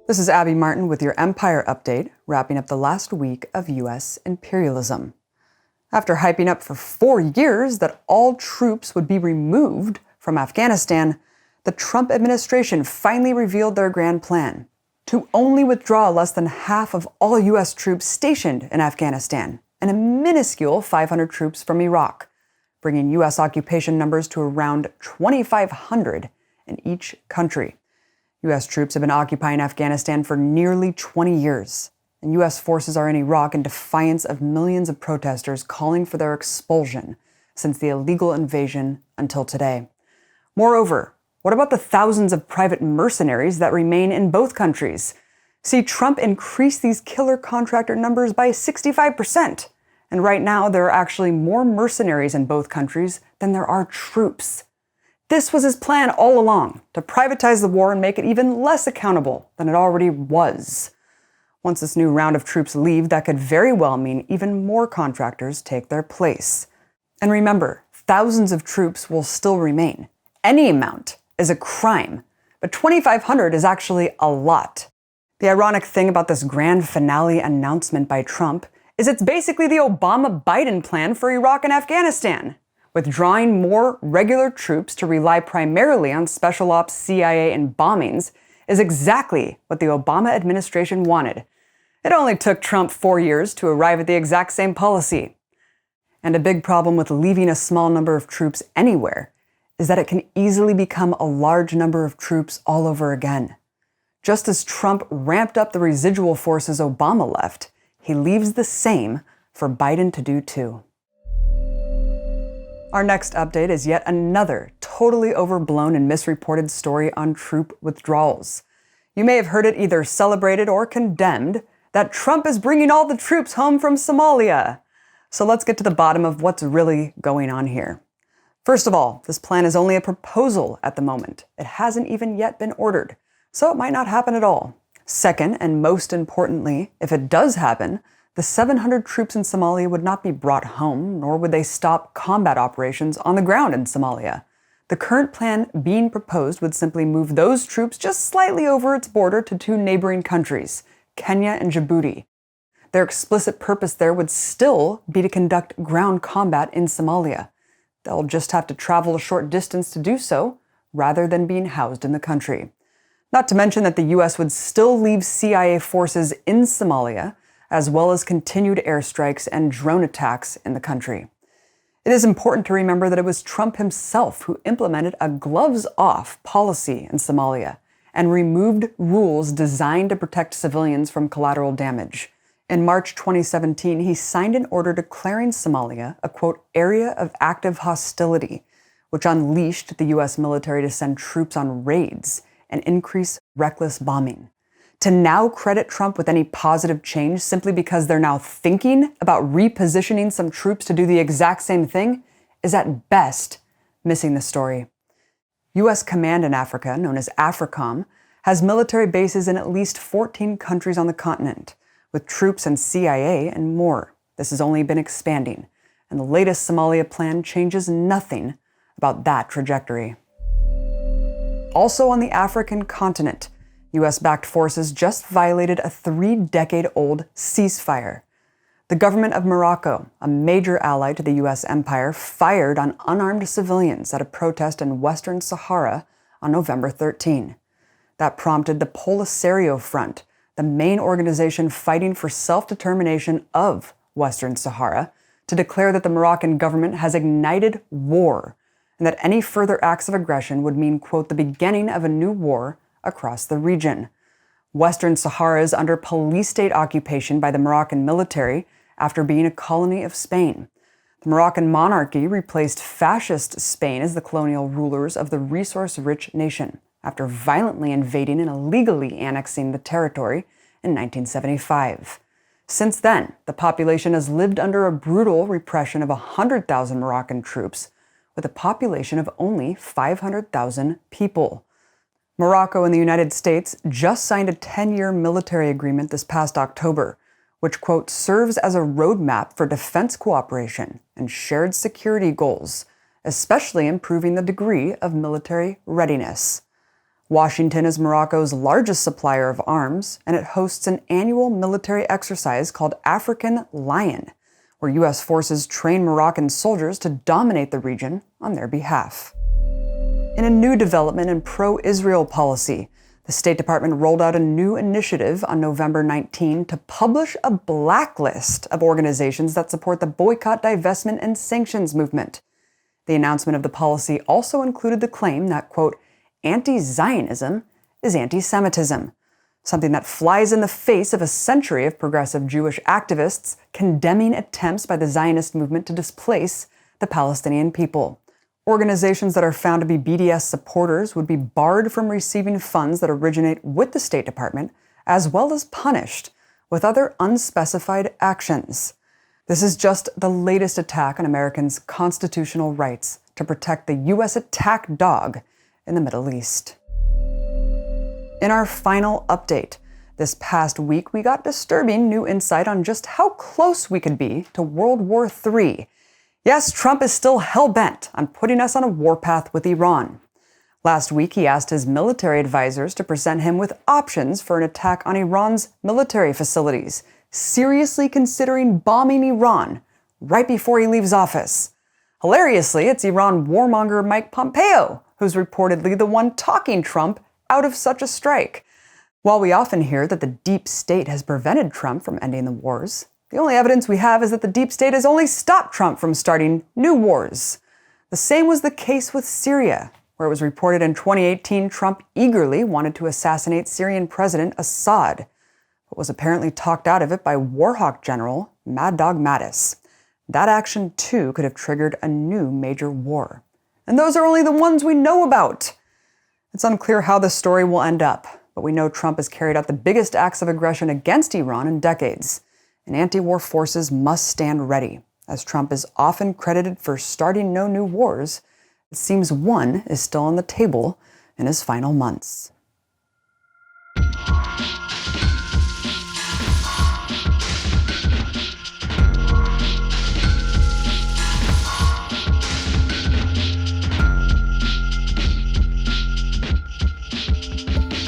This is Abby Martin with your Empire Update, wrapping up the last week of U.S. imperialism. After hyping up for 4 years that all troops would be removed from Afghanistan, the Trump administration finally revealed their grand plan to only withdraw less than half of all U.S. troops stationed in Afghanistan and a minuscule 500 troops from Iraq, bringing U.S. occupation numbers to around 2,500 in each country. U.S. troops have been occupying Afghanistan for nearly 20 years, and U.S. forces are in Iraq in defiance of millions of protesters calling for their expulsion since the illegal invasion until today. Moreover, what about the thousands of private mercenaries that remain in both countries? See, Trump increased these killer contractor numbers by 65%, and right now there are actually more mercenaries in both countries than there are troops. This was his plan all along, to privatize the war and make it even less accountable than it already was. Once this new round of troops leave, that could very well mean even more contractors take their place. And remember, thousands of troops will still remain. Any amount is a crime, but 2,500 is actually a lot. The ironic thing about this grand finale announcement by Trump is it's basically the Obama-Biden plan for Iraq and Afghanistan. Withdrawing more regular troops to rely primarily on special ops, CIA, and bombings is exactly what the Obama administration wanted. It only took Trump 4 years to arrive at the exact same policy. And a big problem with leaving a small number of troops anywhere is that it can easily become a large number of troops all over again. Just as Trump ramped up the residual forces Obama left, he leaves the same for Biden to do too. Our next update is yet another totally overblown and misreported story on troop withdrawals. You may have heard it either celebrated or condemned that Trump is bringing all the troops home from Somalia. So let's get to the bottom of what's really going on here. First of all, this plan is only a proposal at the moment. It hasn't even yet been ordered, so it might not happen at all. Second, and most importantly, if it does happen, the 700 troops in Somalia would not be brought home, nor would they stop combat operations on the ground in Somalia. The current plan being proposed would simply move those troops just slightly over its border to 2 neighboring countries, Kenya and Djibouti. Their explicit purpose there would still be to conduct ground combat in Somalia. They'll just have to travel a short distance to do so, rather than being housed in the country. Not to mention that the U.S. would still leave CIA forces in Somalia, as well as continued airstrikes and drone attacks in the country. It is important to remember that it was Trump himself who implemented a gloves-off policy in Somalia and removed rules designed to protect civilians from collateral damage. In March 2017, he signed an order declaring Somalia a, quote, area of active hostility, which unleashed the U.S. military to send troops on raids and increase reckless bombing. To now credit Trump with any positive change simply because they're now thinking about repositioning some troops to do the exact same thing is at best missing the story. U.S. Command in Africa, known as AFRICOM, has military bases in at least 14 countries on the continent, with troops and CIA and more. This has only been expanding, and the latest Somalia plan changes nothing about that trajectory. Also on the African continent, U.S.-backed forces just violated a 3-decade-old ceasefire. The government of Morocco, a major ally to the U.S. empire, fired on unarmed civilians at a protest in Western Sahara on November 13. That prompted the Polisario Front, the main organization fighting for self-determination of Western Sahara, to declare that the Moroccan government has ignited war and that any further acts of aggression would mean, quote, the beginning of a new war across the region. Western Sahara is under police state occupation by the Moroccan military after being a colony of Spain. The Moroccan monarchy replaced fascist Spain as the colonial rulers of the resource-rich nation after violently invading and illegally annexing the territory in 1975. Since then, the population has lived under a brutal repression of 100,000 Moroccan troops, with a population of only 500,000 people. Morocco and the United States just signed a 10-year military agreement this past October, which, quote, serves as a roadmap for defense cooperation and shared security goals, especially improving the degree of military readiness. Washington is Morocco's largest supplier of arms, and it hosts an annual military exercise called African Lion, where U.S. forces train Moroccan soldiers to dominate the region on their behalf. In a new development in pro-Israel policy, the State Department rolled out a new initiative on November 19 to publish a blacklist of organizations that support the boycott, divestment, and sanctions movement. The announcement of the policy also included the claim that, quote, anti-Zionism is anti-Semitism, something that flies in the face of a century of progressive Jewish activists condemning attempts by the Zionist movement to displace the Palestinian people. Organizations that are found to be BDS supporters would be barred from receiving funds that originate with the State Department, as well as punished with other unspecified actions. This is just the latest attack on Americans' constitutional rights to protect the U.S. attack dog in the Middle East. In our final update, this past week we got disturbing new insight on just how close we could be to World War III. Yes, Trump is still hell-bent on putting us on a warpath with Iran. Last week, he asked his military advisors to present him with options for an attack on Iran's military facilities, seriously considering bombing Iran right before he leaves office. Hilariously, it's Iran warmonger Mike Pompeo who's reportedly the one talking Trump out of such a strike. While we often hear that the deep state has prevented Trump from ending the wars, the only evidence we have is that the deep state has only stopped Trump from starting new wars. The same was the case with Syria, where it was reported in 2018 Trump eagerly wanted to assassinate Syrian President Assad, but was apparently talked out of it by Warhawk General Mad Dog Mattis. That action, too, could have triggered a new major war. And those are only the ones we know about. It's unclear how this story will end up, but we know Trump has carried out the biggest acts of aggression against Iran in decades, and anti-war forces must stand ready. As Trump is often credited for starting no new wars, it seems one is still on the table in his final months.